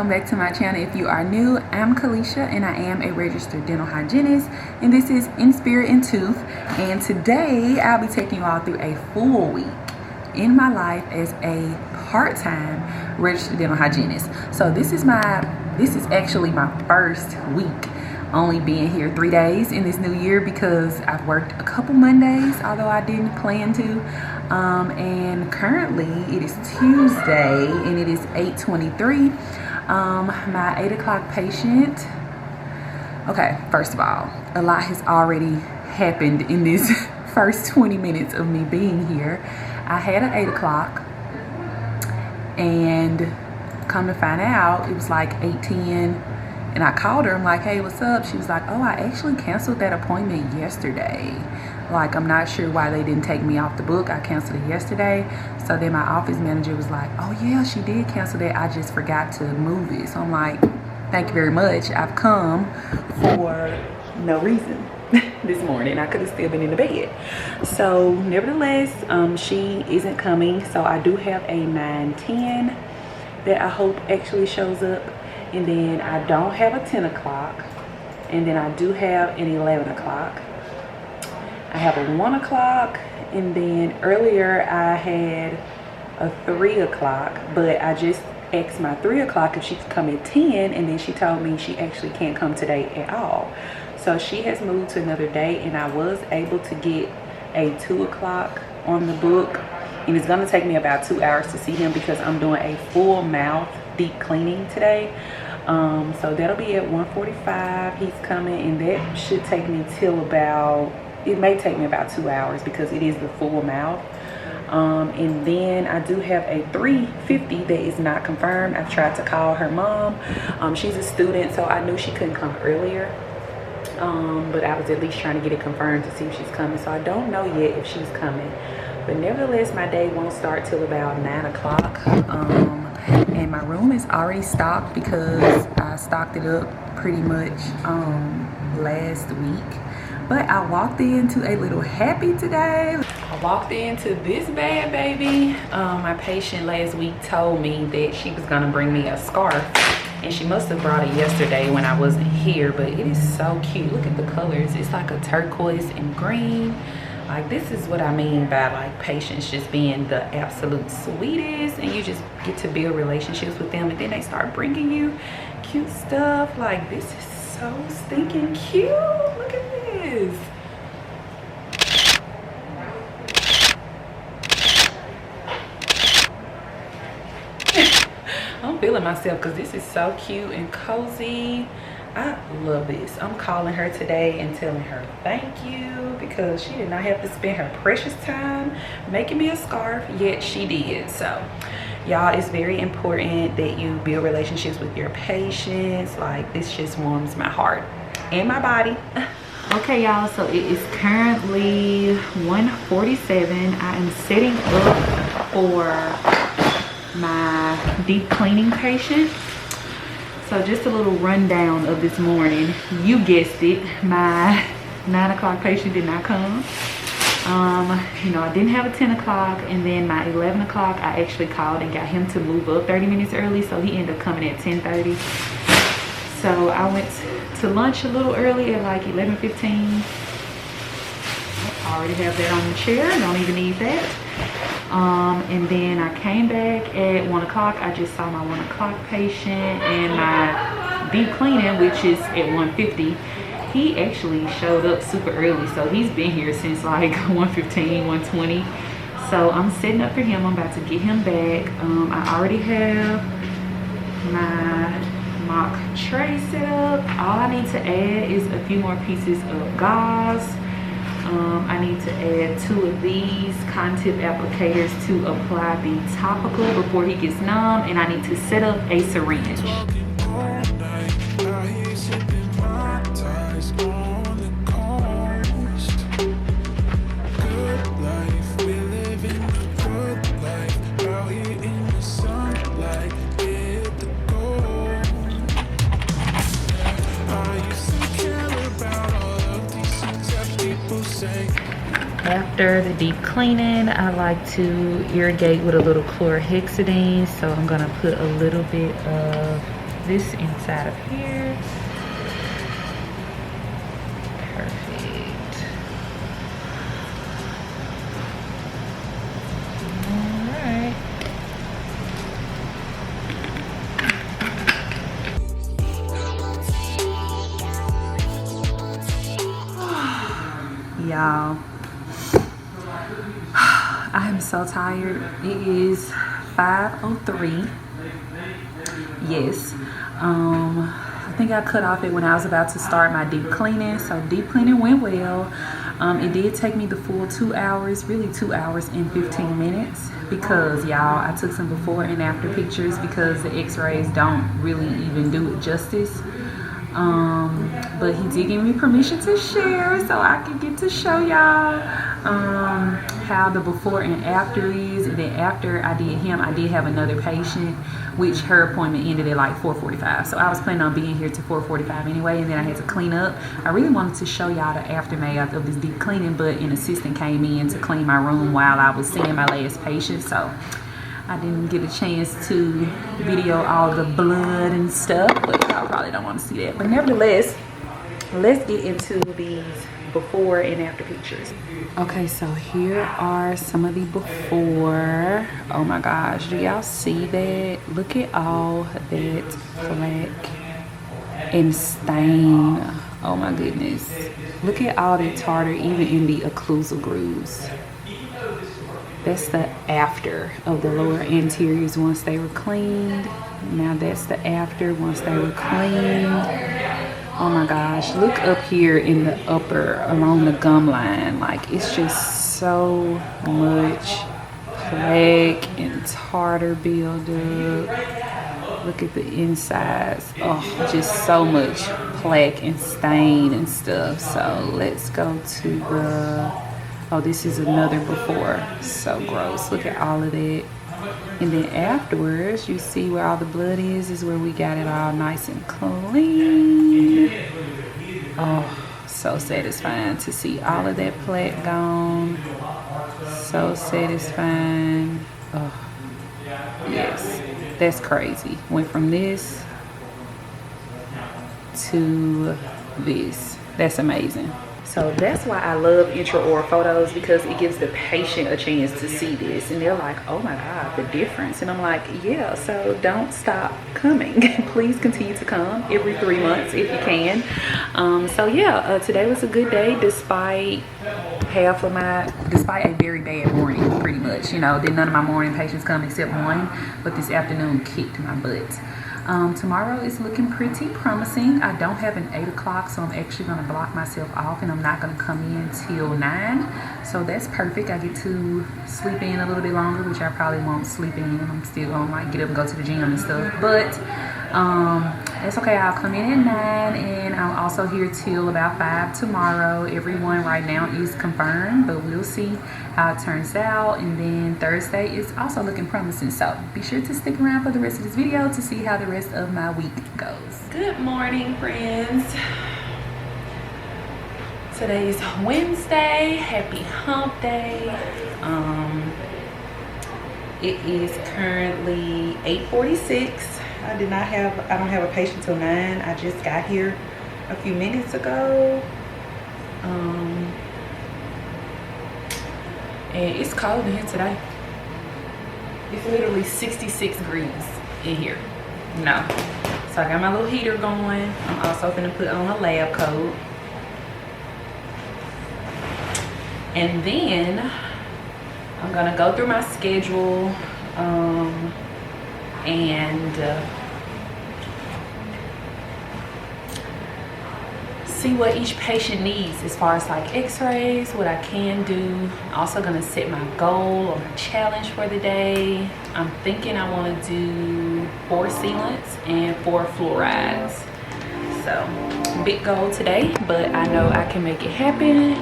welcome back to my channel. If you are new, I'm Kalesha and I am a registered dental hygienist, and this is In Spirit and Tooth. And today I'll be taking you all through a full week in my life as a part-time registered dental hygienist. So this is actually my first week, only being here 3 days in this new year because I've worked a couple Mondays, although I didn't plan to. And currently it is Tuesday and it is 8:23. My 8 o'clock patient. Okay, first of all, a lot has already happened in this first 20 minutes of me being here. I had an 8 o'clock and come to find out it was like 8:10. And I called her, I'm like, hey, what's up? She was like, oh, I actually canceled that appointment yesterday. Like, I'm not sure why they didn't take me off the book. I canceled it yesterday. So then my office manager was like, oh yeah, she did cancel that. I just forgot to move it. So I'm like, thank you very much. I've come for no reason this morning. I could have still been in the bed. So nevertheless, she isn't coming. So I do have a 9:10 that I hope actually shows up. And then I don't have a 10 o'clock. And then I do have an 11 o'clock. I have a 1 o'clock. And then earlier I had a 3 o'clock. But I just asked my 3 o'clock if she could come at 10. And then she told me she actually can't come today at all. So she has moved to another day. And I was able to get a 2 o'clock on the book. And it's going to take me about 2 hours to see him because I'm doing a full mouth deep cleaning today. So that'll be at 1:45. He's coming, and that should take me till about, it may take me about 2 hours because it is the full mouth. And then I do have a 3:50 that is not confirmed. I've tried to call her mom. She's a student, so I knew she couldn't come earlier. But I was at least trying to get it confirmed to see if she's coming. So I don't know yet if she's coming. But nevertheless, my day won't start till about 9 o'clock. And my room is already stocked because I stocked it up pretty much last week. But I walked into a little happy today. I walked into this bad baby. My patient last week told me that she was gonna bring me a scarf, and she must have brought it yesterday when I wasn't here. But it is so cute. Look at the colors. It's like a turquoise and green. Like, this is what I mean by like patients just being the absolute sweetest, and you just get to build relationships with them, and then they start bringing you cute stuff. Like, this is so stinking cute. Look at this. I'm feeling myself because this is so cute and cozy. I love this. I'm calling her today and telling her thank you because she did not have to spend her precious time making me a scarf, yet she did. So y'all, it's very important that you build relationships with your patients. Like, this just warms my heart and my body. Okay y'all, so it is currently 1:47. I am setting up for my deep cleaning patient. So just a little rundown of this morning. You guessed it, my 9 o'clock patient did not come. You know, I didn't have a 10 o'clock, and then my 11 o'clock, I actually called and got him to move up 30 minutes early, so he ended up coming at 10:30. So I went to lunch a little early at like 11:15. I already have that on the chair, don't even need that. And then I came back at 1 o'clock. I just saw my 1 o'clock patient, and my deep cleaning, which is at 1:50. He actually showed up super early, so he's been here since like 1:15, 1:20. So I'm setting up for him. I'm about to get him back. I already have my mock tray set up. All I need to add is a few more pieces of gauze. I need to add 2 of these cotton tip applicators to apply the topical before he gets numb, and I need to set up a syringe. After the deep cleaning, I like to irrigate with a little chlorhexidine. So I'm gonna put a little bit of this inside of here. Perfect. All right. Y'all, I am so tired. It is 5:03. Yes. I think I cut off it when I was about to start my deep cleaning. So deep cleaning went well. It did take me the full 2 hours, really 2 hours and 15 minutes, because y'all, I took some before and after pictures because the x-rays don't really even do it justice. But he did give me permission to share, so I could get to show y'all how the before and after is. And then after I did him, I did have another patient, which her appointment ended at like 4:45. So I was planning on being here to 4:45 anyway, and then I had to clean up. I really wanted to show y'all the aftermath of this deep cleaning, but an assistant came in to clean my room while I was seeing my last patient, so I didn't get a chance to video all the blood and stuff, but y'all probably don't want to see that. But nevertheless, let's get into these before and after pictures. Okay, so here are some of the before. Oh my gosh, do y'all see that? Look at all that plaque and stain. Oh my goodness. Look at all the tartar, even in the occlusal grooves. That's the after of the lower anteriors once they were cleaned. Now that's the after once they were cleaned. Oh my gosh, look up here in the upper along the gum line. Like, it's just so much plaque and tartar buildup. Look at the insides. Oh, just so much plaque and stain and stuff. So let's go to the, oh, this is another before. So gross. Look at all of that. And then afterwards, you see where all the blood is where we got it all nice and clean. Oh, so satisfying to see all of that plaque gone. So satisfying. Oh, yes, that's crazy. Went from this to this. That's amazing. So that's why I love intraoral photos, because it gives the patient a chance to see this, and they're like, oh my God, the difference. And I'm like, yeah, so don't stop coming. Please continue to come every 3 months if you can. So yeah, today was a good day despite despite a very bad morning, pretty much. You know, none of my morning patients come except one, but this afternoon kicked my butt. Tomorrow is looking pretty promising. I don't have an 8 o'clock, so I'm actually going to block myself off, and I'm not going to come in till 9. So that's perfect. I get to sleep in a little bit longer, which I probably won't sleep in. I'm still going to like get up and go to the gym and stuff. But that's okay. I'll come in at 9, and I'm also here till about 5 tomorrow. Everyone right now is confirmed, but we'll see how it turns out. And then Thursday is also looking promising, so be sure to stick around for the rest of this video to see how the rest of my week goes. Good morning, friends. Today is Wednesday. Happy hump day. It is currently 8:46. I don't have a patient till 9. I just got here a few minutes ago. And it's cold in here today. It's literally 66 degrees in here. No. So I got my little heater going. I'm also gonna put on a lab coat. And then I'm gonna go through my schedule and see what each patient needs as far as like x-rays, what I can do. I'm also gonna set my goal or my challenge for the day. I'm thinking I want to do 4 sealants and 4 fluorides. So big goal today, but I know I can make it happen.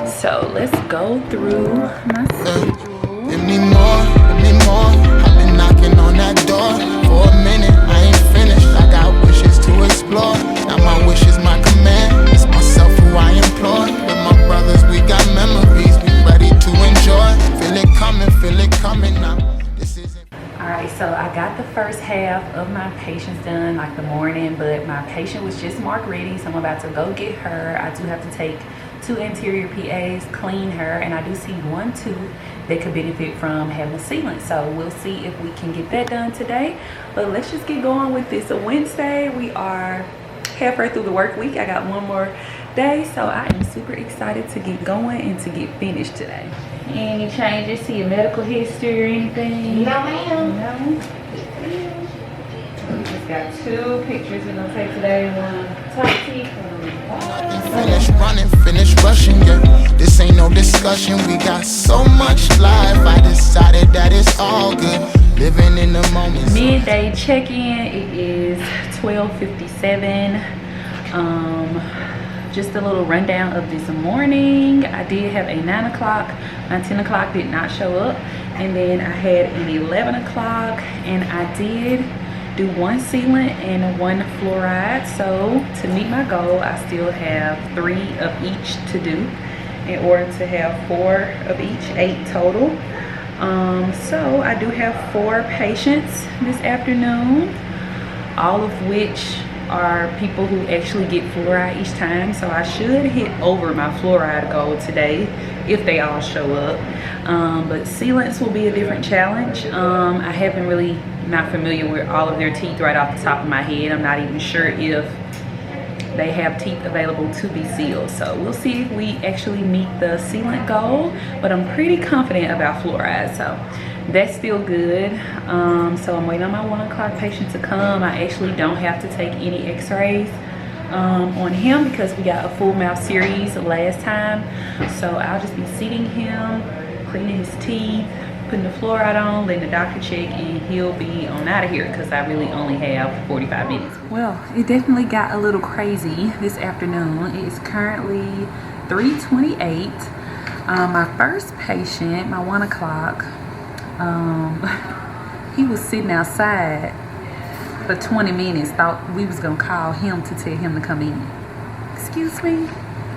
So let's go through my schedule. Give me more, give me more. I've been knocking on that door for a minute. I ain't finished. I got wishes to explore. Now my wish is my command. It's myself who I employ. With my brothers, we got memories. We ready to enjoy. Feel it coming now. This isn't. Alright, so I got the first half of my patients done, like the morning, but my patient was just marked ready, so I'm about to go get her. I do have to take 2 anterior PAs, clean her, and I do see 1 tooth that could benefit from having a sealant. So we'll see if we can get that done today. But let's just get going with this. Wednesday, we are halfway through the work week. I got 1 more day, so I am super excited to get going and to get finished today. Any changes to your medical history or anything? No, ma'am. No? We just got 2 pictures we're gonna take today. 1 top teeth, 1 Finish running, finish rushing, yeah. This ain't no discussion. We got so much life. I decided that it's all good. Living in the moment. Midday check-in. It is 12:57. Just a little rundown of this morning. I did have a 9 o'clock. My 10 o'clock did not show up, and then I had an 11 o'clock, and I did do 1 sealant and 1 fluoride. So to meet my goal, I still have 3 of each to do in order to have 4 of each, 8 total. So I do have 4 patients this afternoon, all of which are people who actually get fluoride each time. So I should hit over my fluoride goal today if they all show up. But sealants will be a different challenge. I haven't really not familiar with all of their teeth right off the top of my head. I'm not even sure if they have teeth available to be sealed. So we'll see if we actually meet the sealant goal, but I'm pretty confident about fluoride, so that's still good. So I'm waiting on my 1 o'clock patient to come. I actually don't have to take any x-rays on him because we got a full mouth series last time. So I'll just be seating him, cleaning his teeth, putting the fluoride on, letting the doctor check, and he'll be on out of here because I really only have 45 minutes. Well, it definitely got a little crazy this afternoon. It is currently 3:28. My first patient, my 1 o'clock, he was sitting outside for 20 minutes, thought we was gonna call him to tell him to come in. Excuse me?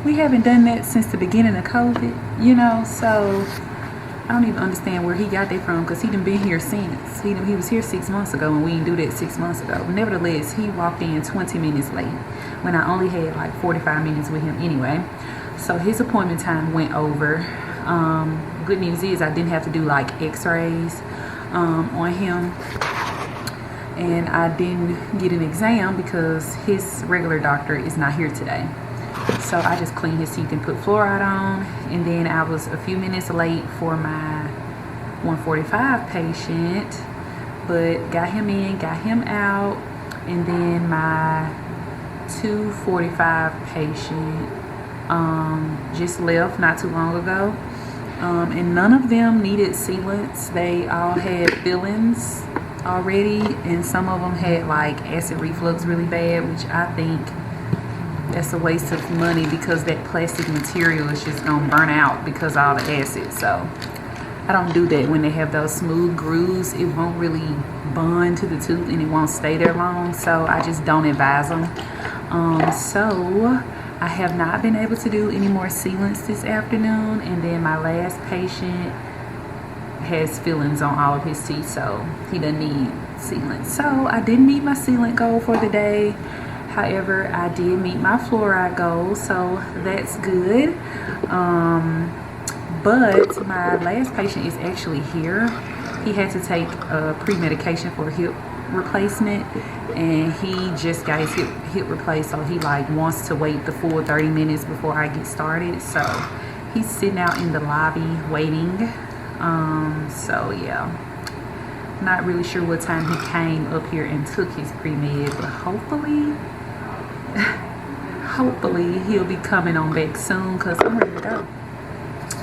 We haven't done that since the beginning of COVID, you know, so I don't even understand where he got that from because he done been here since. He was here 6 months ago and we didn't do that 6 months ago. Nevertheless, he walked in 20 minutes late when I only had like 45 minutes with him anyway. So his appointment time went over. Good news is I didn't have to do like x-rays on him. And I didn't get an exam because his regular doctor is not here today. So I just cleaned his teeth and put fluoride on, and then I was a few minutes late for my 1:45 patient, but got him in, got him out, and then my 2:45 patient just left not too long ago, and none of them needed sealants. They all had fillings already, and some of them had like acid reflux really bad, which I think that's a waste of money because that plastic material is just gonna burn out because of all the acid. So I don't do that. When they have those smooth grooves, it won't really bond to the tooth and it won't stay there long, so I just don't advise them. So I have not been able to do any more sealants this afternoon, and then my last patient has fillings on all of his teeth, so he doesn't need sealant. So I didn't meet my sealant goal for the day. However, I did meet my fluoride goal, so that's good. But my last patient is actually here. He had to take a pre-medication for a hip replacement, and he just got his hip replaced, so he like wants to wait the full 30 minutes before I get started. So he's sitting out in the lobby waiting. So yeah, not really sure what time he came up here and took his pre-med, but hopefully he'll be coming on back soon because I'm ready to go.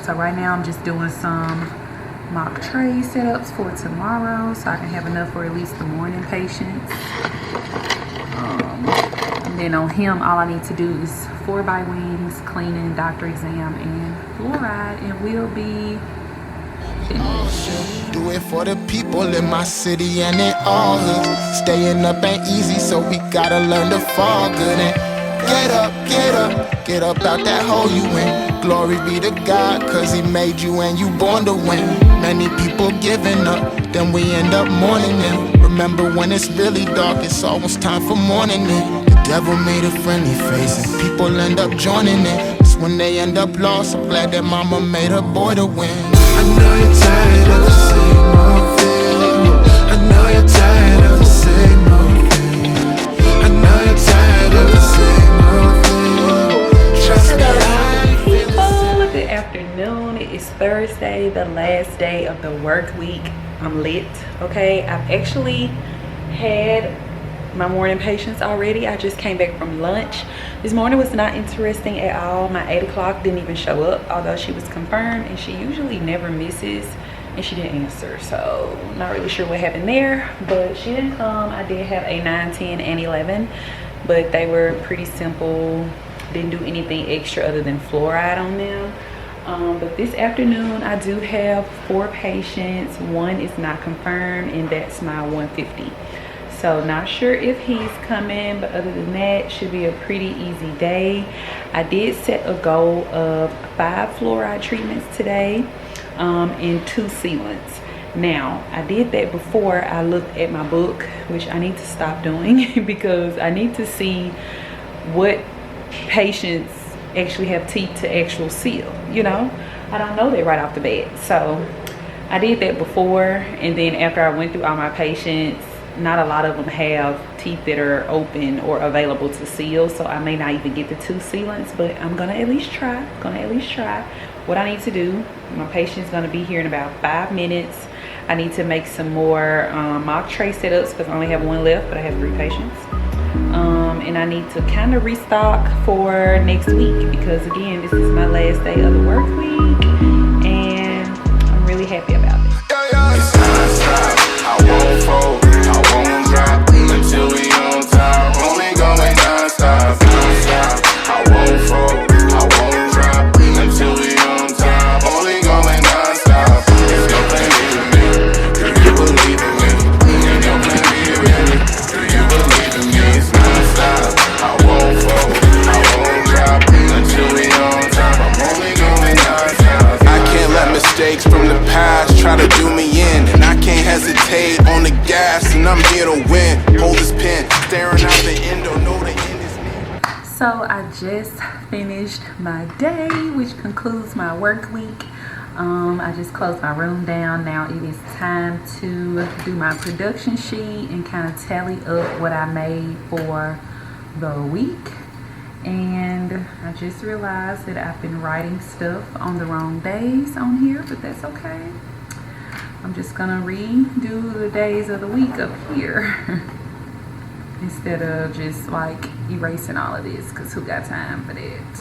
So right now I'm just doing some mock tray setups for tomorrow so I can have enough for at least the morning patients. And then on him, all I need to do is 4x wings, cleaning, doctor exam, and fluoride, and we'll be finished. Do it for the people in my city and in all hoods. Staying up ain't easy, so we gotta learn to fall good. And Get up out that hole you in. Glory be to God, cause he made you and you born to win. Many people giving up, then we end up mourning them. Remember when it's really dark, it's almost time for morning it. The devil made a friendly face and people end up joining it. It's when they end up lost, I'm glad that mama made her boy to win. I know you're tired of the same old thing. I know you're tired of the same old thing. I know you're tired of the same old thing. Trust me, I feel the same. Good afternoon. It is Thursday, the last day of the work week. I'm lit, okay? I've actually had my morning patients already. I just came back from lunch. This morning was not interesting at all. My 8 o'clock didn't even show up, although she was confirmed, and she usually never misses, and she didn't answer. So not really sure what happened there, but she didn't come. I did have a 9, 10, and 11, but they were pretty simple. Didn't do anything extra other than fluoride on them. But this afternoon I do have 4 patients. 1 is not confirmed, and that's my 150. So not sure if he's coming, but other than that, should be a pretty easy day. I did set a goal of 5 fluoride treatments today and 2 sealants. Now, I did that before I looked at my book, which I need to stop doing because I need to see what patients actually have teeth to actual seal. You know, I don't know that right off the bat. So I did that before, and then after I went through all my patients, not a lot of them have teeth that are open or available to seal, so I may not even get the 2 sealants, but I'm gonna at least try. What I need to do, my patient's gonna be here in about 5 minutes. I need to make some more mock tray setups because I only have 1 left, but I have 3 patients. And I need to kind of restock for next week because again, this is my last day of the work week, and I'm really happy about it. It's non-stop. I won't fold, I won't drop until we on top. Only going non-stop, non-stop. I won't fold, I won't drop until we on top. Only going non-stop. If your plan be with me, do you believe in me? And your plan be with me, do you believe in me? It's non-stop. I won't fold, I won't drop until we on top. I'm only going non-stop. I can't let mistakes from the past try to do me in, and I can't hesitate on the gas, and I'm here to win. Hold this pen, staring out the window, know the end is near. So I just finished my day, which concludes my work week. I just closed my room down. Now it is time to do my production sheet and kind of tally up what I made for the week. And I just realized that I've been writing stuff on the wrong days on here, but that's okay. I'm just gonna redo the days of the week up here instead of just like erasing all of this, because who got time for that?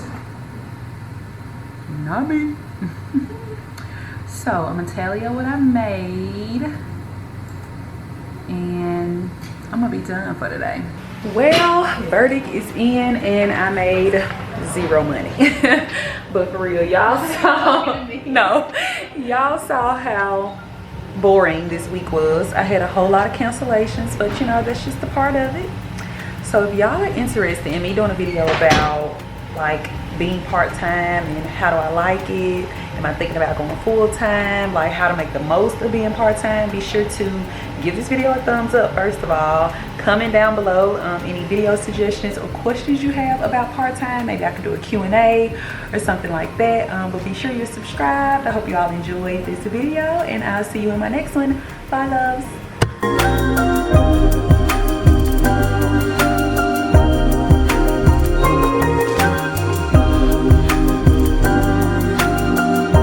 Not me. So I'm gonna tell you what I made, and I'm gonna be done for today. Well, verdict is in, and I made 0 money. But for real, y'all saw how boring this week was. I had a whole lot of cancellations, but you know, that's just a part of it. So if y'all are interested in me doing a video about like being part-time and how do I like it, am I thinking about going full-time, like how to make the most of being part-time, be sure to give this video a thumbs up first of all. Comment down below any video suggestions or questions you have about part-time. Maybe I could do a Q&A or something like that. But be sure you're subscribed. I hope you all enjoyed this video, and I'll see you in my next one. Bye, loves.